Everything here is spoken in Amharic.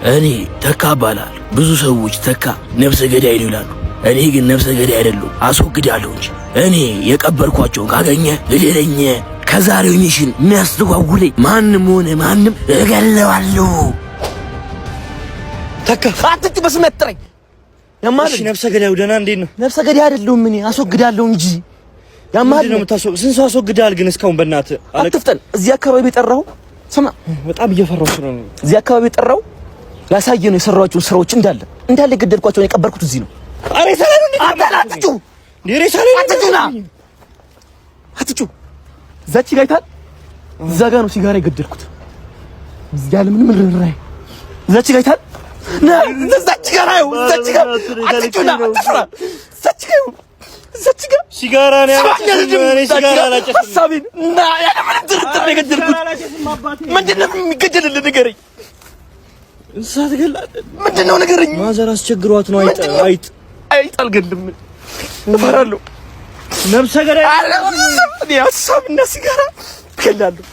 እኔ ተካ እባላለሁ። ብዙ ሰዎች ተካ ነፍሰ ገዳይ ነው ይላሉ። እኔ ግን ነፍሰ ገዳይ አይደለሁ፣ አስወግዳለሁ እንጂ። እኔ የቀበርኳቸውን ካገኘ ግደለኝ። ከዛሬው ሚሽን የሚያስተጓጉለኝ ማንም ሆነ ማንም እገለዋለሁ። ተካ አትጩ፣ በስመ አትጥራኝ። ያማል ነፍሰ ገዳዩ ደህና እንዴት ነው? ነፍሰ ገዳይ አይደለሁም እኔ አስወግዳለሁ እንጂ። ያማል ነው የምታስወግ? ስንት ሰው አስወግዳል ግን እስካሁን? በእናትህ አትፍጠን። እዚህ አካባቢ የጠራው ስማ፣ በጣም እየፈራሁ ስለሆነ እዚህ አካባቢ የጠራው ላሳየ ነው የሰራኋቸውን ስራዎች እንዳለ የገደልኳቸውን የቀበርኩት እዚህ ነው። አሬ ሰላም እንዴ? አትጩ፣ ኔሬ ሰላም አትጩና፣ አትጩ። እዛች ጋር አይታል፣ እዛ ጋር ነው ሲጋራ የገደልኩት ያለ ምንም ርህራሄ። እዛች ጋር አይታል፣ ና እዛች ጋር ነው፣ እዛች ጋር አትጩና፣ አትፍራ። እዛች ጋር ሲጋራ ነው ያለው። እኔ ሲጋራ አላጨስም። ሐሳቤን እና ያለ ምንም ድርድር ነው የገደልኩት። ምንድነው የሚገደልልህ ንገረኝ። እንስሳት ገላል ምንድነው ንገረኝ። ማዘር አስቸግሯት ነው። አይጥ አልገልም፣ እፈራለሁ። ነፍሰ ገዳይ እኔ ሐሳብና ሲጋራ ገላለሁ።